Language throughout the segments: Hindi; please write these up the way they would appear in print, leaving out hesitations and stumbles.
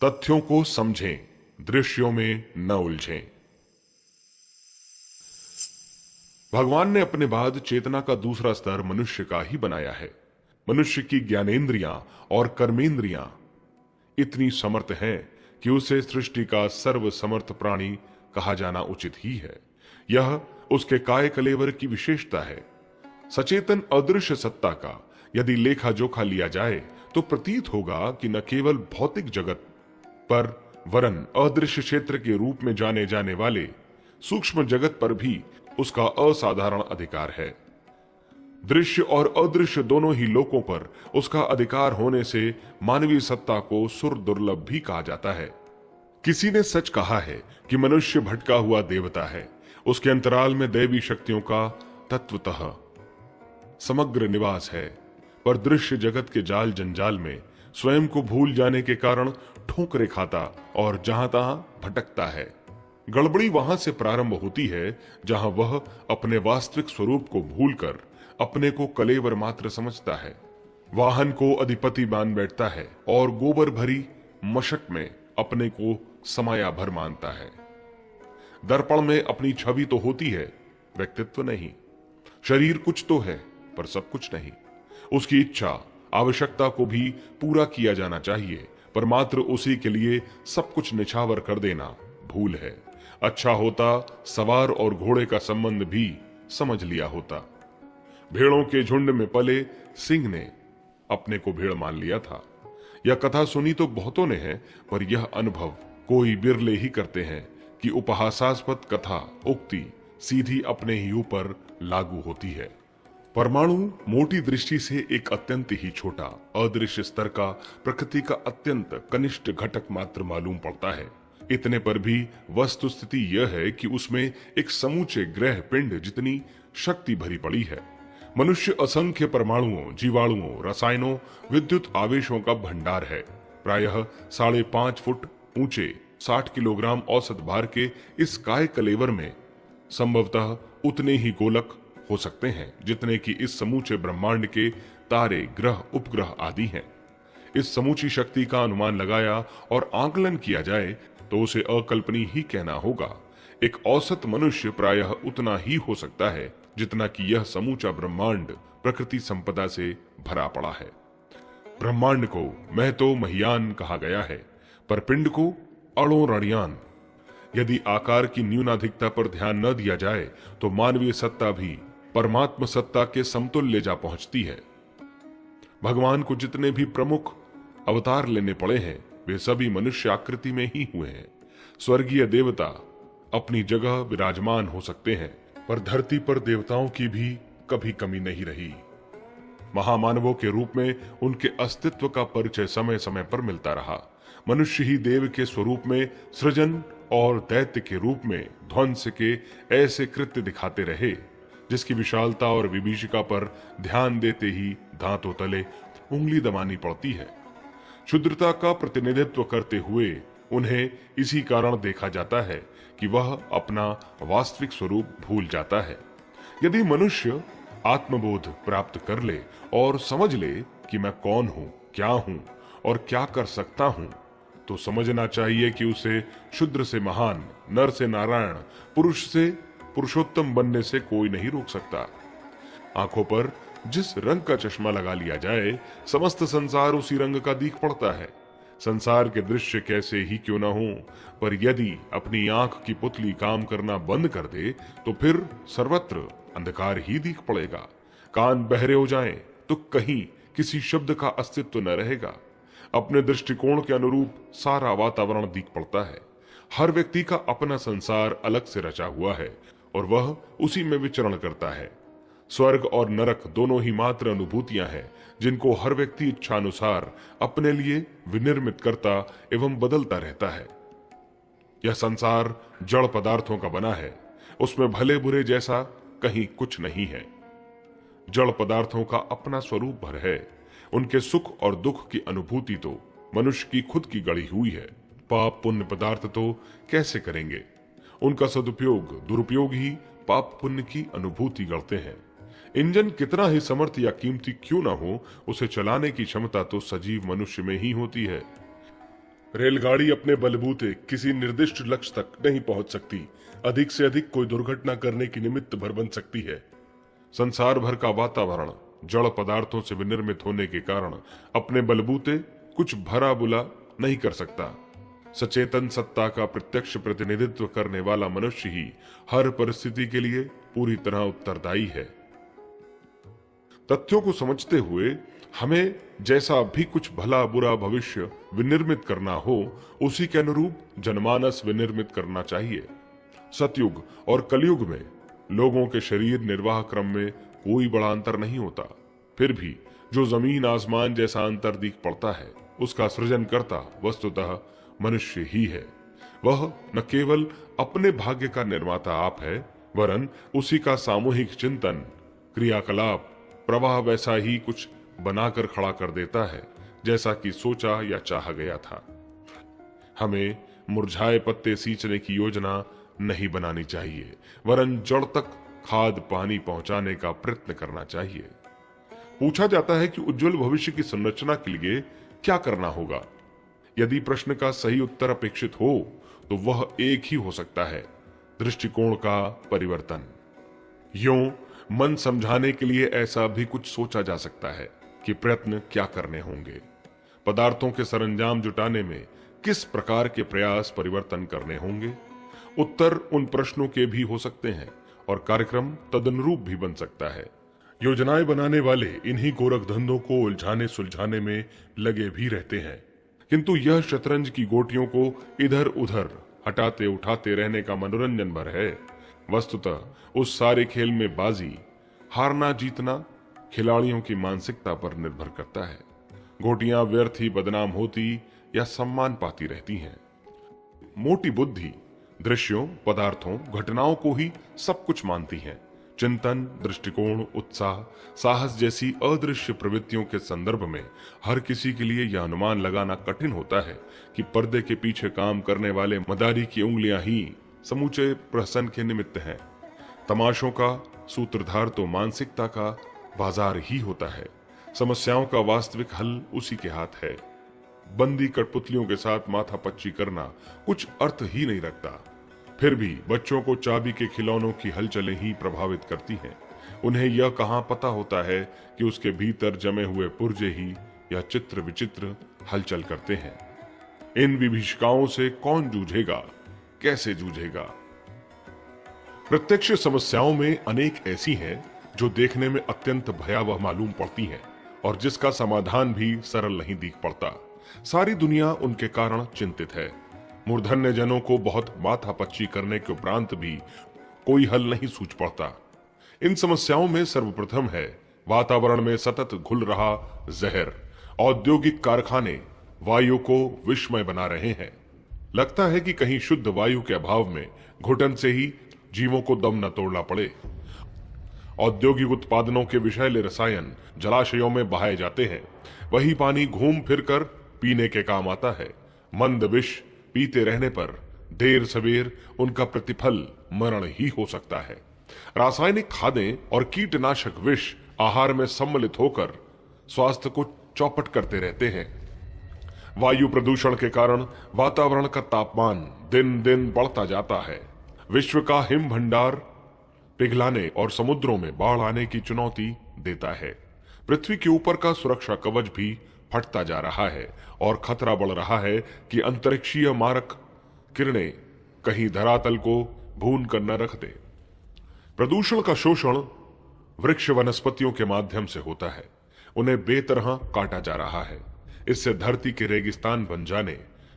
तथ्यों को समझें, दृश्यों में न उलझें। भगवान ने अपने बाद चेतना का दूसरा स्तर मनुष्य का ही बनाया है। मनुष्य की ज्ञानेंद्रियां और कर्मेंद्रियां इतनी समर्थ हैं कि उसे सृष्टि का सर्वसमर्थ प्राणी कहा जाना उचित ही है। यह उसके काय कलेवर की विशेषता है। सचेतन अदृश्य सत्ता का यदि लेखा जोखा लिया जाए तो प्रतीत होगा कि न केवल भौतिक जगत पर वरन अदृश्य क्षेत्र के रूप में जाने जाने वाले सूक्ष्म जगत पर भी उसका असाधारण अधिकार है। दृश्य और अदृश्य दोनों ही लोकों पर उसका अधिकार होने से मानवीय सत्ता को सुर दुर्लभ भी कहा जाता है। किसी ने सच कहा है कि मनुष्य भटका हुआ देवता है। उसके अंतराल में दैवी शक्तियों का तत्वतः समग्र निवास है, पर दृश्य जगत के जाल जंजाल में स्वयं को भूल जाने के कारण ठोकरे खाता और जहां तहां भटकता है। गड़बड़ी वहां से प्रारंभ होती है जहां वह अपने वास्तविक स्वरूप को भूलकर अपने को कलेवर मात्र समझता है, वाहन को अधिपति मान बैठता है और गोबर भरी मशक में अपने को समाया भर मानता है। दर्पण में अपनी छवि तो होती है, व्यक्तित्व नहीं। शरीर कुछ तो है पर सब कुछ नहीं। उसकी इच्छा आवश्यकता को भी पूरा किया जाना चाहिए, पर मात्र उसी के लिए सब कुछ निछावर कर देना भूल है। अच्छा होता सवार और घोड़े का संबंध भी समझ लिया होता। भेड़ों के झुंड में पले सिंह ने अपने को भेड़ मान लिया था। यह कथा सुनी तो बहुतों ने है, पर यह अनुभव कोई बिरले ही करते हैं कि उपहासास्पद कथा उक्ति सीधी अपने ही ऊपर लागू होती है। परमाणु मोटी दृष्टि से एक अत्यंत ही छोटा अदृश्य स्तर का प्रकृति का अत्यंत कनिष्ठ घटक मात्र मालूम पड़ता है। इतने पर भी वस्तुस्थिति यह है कि उसमें एक समूचे ग्रह पिंड जितनी शक्ति भरी पड़ी है। मनुष्य असंख्य परमाणुओं, जीवाणुओं, रसायनों, विद्युत आवेशों का भंडार है। प्रायः 5.5 फुट ऊंचे 60 किलोग्राम औसत भार के इस काय कलेवर में संभवतः उतने ही गोलक हो सकते हैं जितने कि इस समूचे ब्रह्मांड के तारे, ग्रह, उपग्रह आदि हैं। इस समूची शक्ति का अनुमान लगाया और आकलन किया जाए तो उसे अकल्पनीय ही कहना होगा। एक औसत मनुष्य प्रायः उतना ही हो सकता है जितना कि यह समूचा ब्रह्मांड प्रकृति संपदा से भरा पड़ा है। ब्रह्मांड को महतो महियान कहा गया है, पर पिंड को अणो रणयान। यदि आकार की न्यूनाधिकता पर ध्यान न दिया जाए तो मानवीय सत्ता भी परमात्म सत्ता के समतुल्य जा पहुंचती है। भगवान को जितने भी प्रमुख अवतार लेने पड़े हैं वे सभी मनुष्य आकृति में ही हुए हैं। स्वर्गीय देवता अपनी जगह विराजमान हो सकते हैं, पर धरती पर देवताओं की भी कभी कमी नहीं रही। महामानवों के रूप में उनके अस्तित्व का परिचय समय समय पर मिलता रहा। मनुष्य ही देव के स्वरूप में सृजन और दैत्य के रूप में ध्वंस के ऐसे कृत्य दिखाते रहे जिसकी विशालता और विभीषिका पर ध्यान देते ही दांतों तले उंगली दबानी पड़ती है। क्षुद्रता का प्रतिनिधित्व करते हुए उन्हें इसी कारण देखा जाता है कि वह अपना वास्तविक स्वरूप भूल जाता है। यदि मनुष्य आत्मबोध प्राप्त कर ले और समझ ले कि मैं कौन हूं, क्या हूं और क्या कर सकता हूं, तो समझना चाहिए कि उसे शूद्र से महान, नर से नारायण, पुरुष से पुरुषोत्तम बनने से कोई नहीं रोक सकता। आंखों पर जिस रंग का चश्मा लगा लिया जाए, समस्त संसार उसी रंग का दिख पड़ता है। संसार के दृश्य कैसे ही क्यों ना हो, पर यदि अपनी आंख की पुतली काम करना बंद कर दे तो फिर सर्वत्र अंधकार ही दिख पड़ेगा। कान बहरे हो जाएं तो कहीं किसी शब्द का अस्तित्व न रहेगा। अपने दृष्टिकोण के अनुरूप सारा वातावरण दिख पड़ता है। हर व्यक्ति का अपना संसार अलग से रचा हुआ है और वह उसी में विचरण करता है। स्वर्ग और नरक दोनों ही मात्र अनुभूतियां हैं जिनको हर व्यक्ति इच्छानुसार अपने लिए विनिर्मित करता एवं बदलता रहता है। यह संसार जड़ पदार्थों का बना है, उसमें भले बुरे जैसा कहीं कुछ नहीं है। जड़ पदार्थों का अपना स्वरूप भर है, उनके सुख और दुख की अनुभूति तो मनुष्य की खुद की गढ़ी हुई है। पाप पुण्य पदार्थ तो कैसे करेंगे, उनका सदुपयोग दुरुपयोग ही पाप पुण्य की अनुभूति गढ़ते हैं। इंजन कितना ही समर्थ या कीमती क्यों ना हो, उसे चलाने की क्षमता तो सजीव मनुष्य में ही होती है। रेलगाड़ी अपने बलबूते किसी निर्दिष्ट लक्ष्य तक नहीं पहुंच सकती, अधिक से अधिक कोई दुर्घटना करने की निमित्त भर बन सकती है। संसार भर का वातावरण जड़ पदार्थों से विनिर्मित होने के कारण अपने बलबूते कुछ भरा बुला नहीं कर सकता। सचेतन सत्ता का प्रत्यक्ष प्रतिनिधित्व करने वाला मनुष्य ही हर परिस्थिति के लिए पूरी तरह उत्तरदायी है। तथ्यों को समझते हुए हमें जैसा भी कुछ भला बुरा भविष्य विनिर्मित करना हो, उसी के अनुरूप जनमानस विनिर्मित करना चाहिए। सतयुग और कलयुग में लोगों के शरीर निर्वाह क्रम में कोई बड़ा अंतर नहीं होता, फिर भी जो जमीन आसमान जैसा अंतर दिख पड़ता है, उसका सृजन करता वस्तुतः मनुष्य ही है। वह न केवल अपने भाग्य का निर्माता आप है, वरन उसी का सामूहिक चिंतन, क्रियाकलाप, प्रवाह वैसा ही कुछ बनाकर खड़ा कर देता है जैसा कि सोचा या चाहा गया था। हमें मुरझाए पत्ते सींचने की योजना नहीं बनानी चाहिए, वरन जड़ तक खाद पानी पहुंचाने का प्रयत्न करना चाहिए। पूछा जाता है कि उज्जवल भविष्य की संरचना के लिए क्या करना होगा। यदि प्रश्न का सही उत्तर अपेक्षित हो तो वह एक ही हो सकता है, दृष्टिकोण का परिवर्तन। यूं मन समझाने के लिए ऐसा भी कुछ सोचा जा सकता है कि प्रयत्न क्या करने होंगे, पदार्थों के सरंजाम जुटाने में किस प्रकार के प्रयास परिवर्तन करने होंगे। उत्तर उन प्रश्नों के भी हो सकते हैं और कार्यक्रम तदनुरूप भी बन सकता है। योजनाएं बनाने वाले इन्हीं गोरख धंधों को उलझाने सुलझाने में लगे भी रहते हैं, किंतु यह शतरंज की गोटियों को इधर उधर हटाते उठाते रहने का मनोरंजन भर है। वस्तुतः उस सारे खेल में बाजी हारना जीतना खिलाड़ियों की मानसिकता पर निर्भर करता है। गोटियां व्यर्थ ही बदनाम होती या सम्मान पाती रहती हैं। मोटी बुद्धि दृश्यों, पदार्थों, घटनाओं को ही सब कुछ मानती है। चिंतन, दृष्टिकोण, उत्साह, साहस जैसी अदृश्य प्रवृत्तियों के संदर्भ में हर किसी के लिए यह अनुमान लगाना कठिन होता है कि पर्दे के पीछे काम करने वाले मदारी की उंगलियां ही समूचे प्रहसन के निमित्त हैं। तमाशों का सूत्रधार तो मानसिकता का बाजार ही होता है। समस्याओं का वास्तविक हल उसी के हाथ है। बंदी कठपुतलियों के साथ माथापच्ची करना कुछ अर्थ ही नहीं रखता। फिर भी बच्चों को चाबी के खिलौनों की हलचलें ही प्रभावित करती हैं। उन्हें यह कहां पता होता है कि उसके भीतर जमे हुए पुर्जे ही या चित्र विचित्र हलचल करते हैं। इन विभीषिकाओं से कौन जूझेगा, कैसे जूझेगा? प्रत्यक्ष समस्याओं में अनेक ऐसी हैं जो देखने में अत्यंत भयावह मालूम पड़ती हैं और जिसका समाधान भी सरल नहीं दिख पड़ता। सारी दुनिया उनके कारण चिंतित है। मूर्धन्य जनों को बहुत माथापच्ची करने के उपरांत भी कोई हल नहीं सूझ पड़ता। इन समस्याओं में सर्वप्रथम है वातावरण में सतत घुल रहा जहर। औद्योगिक कारखाने वायु को विषमय बना रहे हैं। लगता है कि कहीं शुद्ध वायु के अभाव में घुटन से ही जीवों को दम न तोड़ना पड़े। औद्योगिक उत्पादनों के विषैले रसायन जलाशयों में बहाए जाते हैं। वही पानी घूम फिरकर पीने के काम आता है। मंद विष पीते रहने पर देर सवेर उनका प्रतिफल मरण ही हो सकता है। रासायनिक खादें और कीटनाशक विष आहार में सम्मिलित होकर स्वास्थ्य को चौपट करते रहते हैं। वायु प्रदूषण के कारण वातावरण का तापमान दिन दिन बढ़ता जाता है। विश्व का हिम भंडार पिघलाने और समुद्रों में बाढ़ आने की चुनौती देता है। पृथ्वी के ऊपर का सुरक्षा कवच भी फटता जा रहा है और खतरा बढ़ रहा है कि अंतरिक्षीय मारक किरणें कहीं धरातल को भून कर न रख दे। प्रदूषण का शोषण वृक्ष वनस्पतियों के माध्यम से होता है। उन्हें बेतरह काटा जा रहा है। इससे धरती के रेगिस्तान बन जाने,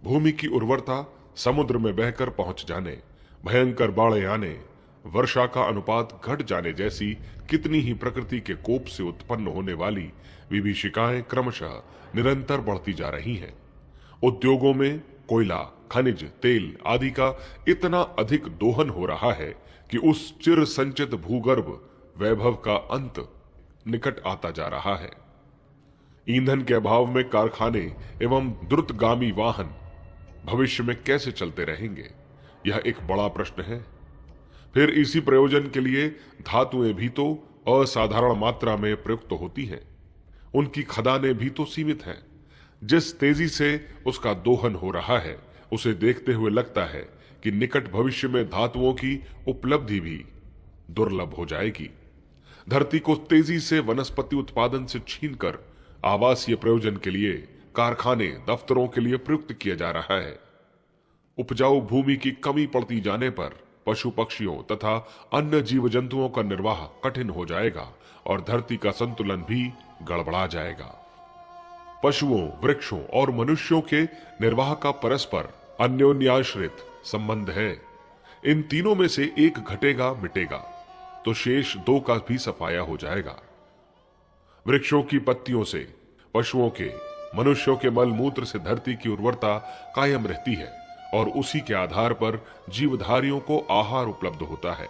भूमि की उर्वरता समुद्र में बहकर पहुंच जाने, भयंकर बाढ़ें आने, वर्षा का अनुपात घट जाने जैसी कितनी ही प्रकृति के कोप से उत्पन्न होने वाली विभीषिकाएं क्रमशः निरंतर बढ़ती जा रही हैं। उद्योगों में कोयला, खनिज तेल आदि का इतना अधिक दोहन हो रहा है कि उस चिर संचित भूगर्भ वैभव का अंत निकट आता जा रहा है। ईंधन के अभाव में कारखाने एवं द्रुतगामी वाहन भविष्य में कैसे चलते रहेंगे, यह एक बड़ा प्रश्न है। फिर इसी प्रयोजन के लिए धातुएं भी तो असाधारण मात्रा में प्रयुक्त होती हैं। उनकी खदानें भी तो सीमित हैं। जिस तेजी से उसका दोहन हो रहा है, उसे देखते हुए लगता है कि निकट भविष्य में धातुओं की उपलब्धि भी दुर्लभ हो जाएगी। धरती को तेजी से वनस्पति उत्पादन से छीनकर आवासीय प्रयोजन के लिए, कारखाने, दफ्तरों के लिए प्रयुक्त किया जा रहा है। उपजाऊ भूमि की कमी पड़ती जाने पर पशु पक्षियों तथा अन्य जीव जंतुओं का निर्वाह कठिन हो जाएगा और धरती का संतुलन भी गड़बड़ा जाएगा। पशुओं, वृक्षों और मनुष्यों के निर्वाह का परस्पर अन्योन्याश्रित संबंध है। इन तीनों में से एक घटेगा, मिटेगा तो शेष दो का भी सफाया हो जाएगा। वृक्षों की पत्तियों से, पशुओं के, मनुष्यों के मल मूत्र से धरती की उर्वरता कायम रहती है और उसी के आधार पर जीवधारियों को आहार उपलब्ध होता है।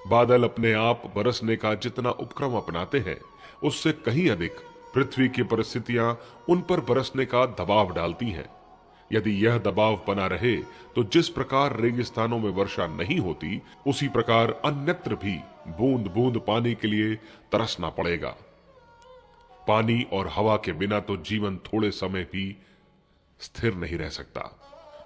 बादल अपने आप बरसने का जितना उपक्रम अपनाते हैं, उससे कहीं अधिक पृथ्वी की परिस्थितियां उन पर बरसने का दबाव डालती हैं। यदि यह दबाव बना रहे तो जिस प्रकार रेगिस्तानों में वर्षा नहीं होती, उसी प्रकार अन्यत्र भी बूंद बूंद पानी के लिए तरसना पड़ेगा। पानी और हवा के बिना तो जीवन थोड़े समय भी स्थिर नहीं रह सकता।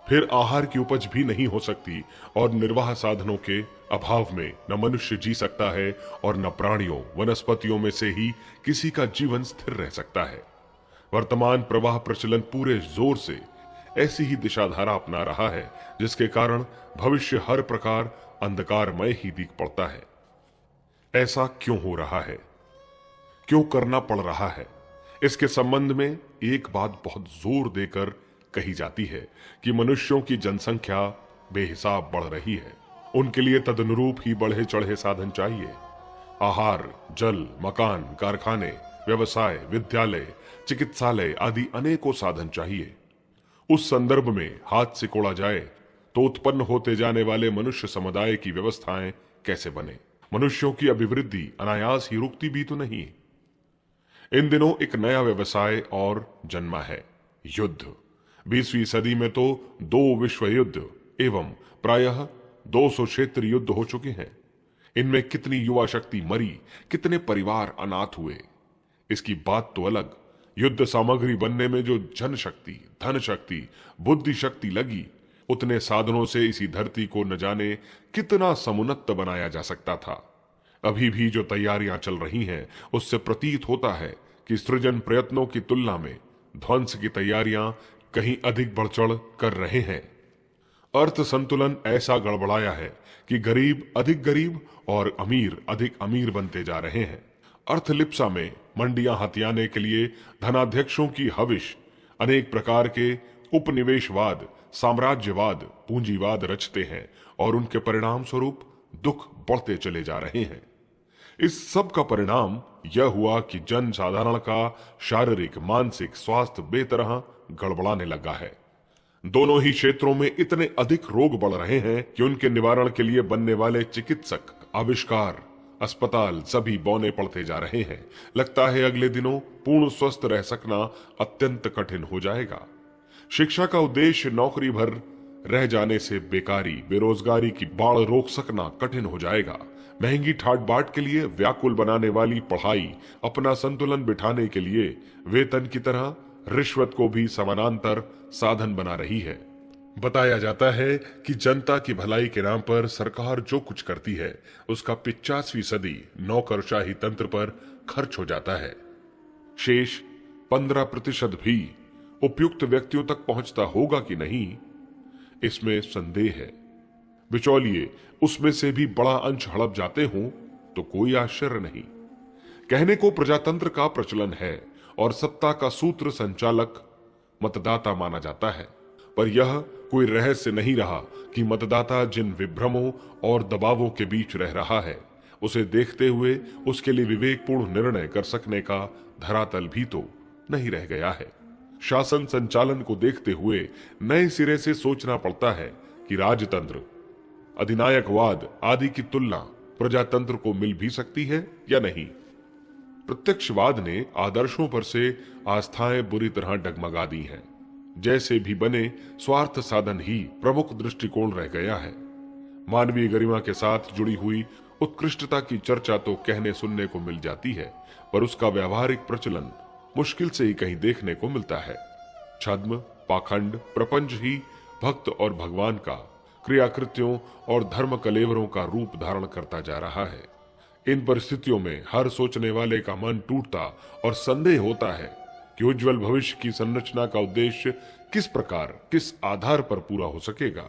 फिर आहार की उपज भी नहीं हो सकती और निर्वाह साधनों के अभाव में न मनुष्य जी सकता है और न प्राणियों, वनस्पतियों में से ही किसी का जीवन स्थिर रह सकता है। वर्तमान प्रवाह प्रचलन पूरे जोर से ऐसी ही दिशाधारा अपना रहा है, जिसके कारण भविष्य हर प्रकार अंधकारमय ही दिख पड़ता है। ऐसा क्यों हो रहा है, क्यों करना पड़ रहा है? इसके संबंध में एक बात बहुत जोर देकर कही जाती है कि मनुष्यों की जनसंख्या बेहिसाब बढ़ रही है। उनके लिए तदनुरूप ही बढ़े चढ़े साधन चाहिए। आहार, जल, मकान, कारखाने, व्यवसाय, विद्यालय, चिकित्सालय आदि अनेकों साधन चाहिए। उस संदर्भ में हाथ सिकोड़ा जाए तो उत्पन्न होते जाने वाले मनुष्य समुदाय की व्यवस्थाएं कैसे बने? मनुष्यों की अभिवृद्धि अनायास ही रुकती भी तो नहीं। इन दिनों एक नया व्यवसाय और जन्मा है, युद्ध। 20वीं सदी में तो 2 विश्व युद्ध एवं प्रायः 200 क्षेत्र युद्ध हो चुके हैं। इनमें कितनी युवा शक्ति मरी, कितने परिवार अनाथ हुए, इसकी बात तो अलग। युद्ध सामग्री बनने में जो जनशक्ति, धन शक्ति, बुद्धि शक्ति लगी, उतने साधनों से इसी धरती को न जाने कितना समुन्नत बनाया जा सकता था। अभी भी जो तैयारियां चल रही हैं, उससे प्रतीत होता है कि सृजन प्रयत्नों की तुलना में ध्वंस की तैयारियां कहीं अधिक बढ़ चढ़ कर रहे हैं। अर्थ संतुलन ऐसा गड़बड़ाया है कि गरीब अधिक गरीब और अमीर अधिक अमीर बनते जा रहे हैं। अर्थलिप्सा में मंडियां हथियाने के लिए धनाध्यक्षों की हविश अनेक प्रकार के उपनिवेशवाद, साम्राज्यवाद, पूंजीवाद रचते हैं और उनके परिणाम स्वरूप दुख बढ़ते चले जा रहे हैं। इस सब का परिणाम यह हुआ कि जन साधारण का शारीरिक, मानसिक स्वास्थ्य बेतरह गड़बड़ाने लगा है। दोनों ही क्षेत्रों में इतने अधिक रोग बढ़ रहे हैं कि उनके निवारण के लिए बनने वाले चिकित्सक, आविष्कार, अस्पताल सभी बौने पड़ते जा रहे हैं। लगता है अगले दिनों पूर्ण स्वस्थ रह सकना अत्यंत कठिन हो जाएगा। शिक्षा का उद्देश्य नौकरी भर रह जाने से बेकारी, बेरोजगारी की बाढ़ रोक सकना कठिन हो जाएगा। महंगी ठाट बाट के लिए व्याकुल बनाने वाली पढ़ाई अपना संतुलन बिठाने के लिए वेतन की तरह रिश्वत को भी समानांतर साधन बना रही है। बताया जाता है कि जनता की भलाई के नाम पर सरकार जो कुछ करती है, उसका 85% नौकरशाही तंत्र पर खर्च हो जाता है। शेष 15% भी उपयुक्त व्यक्तियों तक पहुंचता होगा कि नहीं, इसमें संदेह है। बिचौलिए उसमें से भी बड़ा अंश हड़प जाते हों तो कोई आश्चर्य नहीं। कहने को प्रजातंत्र का प्रचलन है और सत्ता का सूत्र संचालक मतदाता माना जाता है, पर यह कोई रहस्य नहीं रहा कि मतदाता जिन विभ्रमों और दबावों के बीच रह रहा है, उसे देखते हुए उसके लिए विवेकपूर्ण निर्णय कर सकने का धरातल भी तो नहीं रह गया है। शासन संचालन को देखते हुए नए सिरे से सोचना पड़ता है कि राजतंत्र, अधिनायकवाद आदि की तुलना प्रजातंत्र को मिल भी सकती है या नहीं। प्रत्यक्षवाद ने आदर्शों पर से आस्थाएं बुरी तरह डगमगा दी हैं। जैसे भी बने स्वार्थ साधन ही प्रमुख दृष्टिकोण रह गया है। मानवीय गरिमा के साथ जुड़ी हुई उत्कृष्टता की चर्चा तो कहने सुनने को मिल जाती है, पर उसका व्यावहारिक प्रचलन मुश्किल से ही कहीं देखने को मिलता है। छद्म, पाखंड, प्रपंच ही भक्त और भगवान का क्रियाकृत्यों और धर्म कलेवरों का रूप धारण करता जा रहा है। इन परिस्थितियों में हर सोचने वाले का मन टूटता और संदेह होता है कि उज्जवल भविष्य की संरचना का उद्देश्य किस प्रकार, किस आधार पर पूरा हो सकेगा।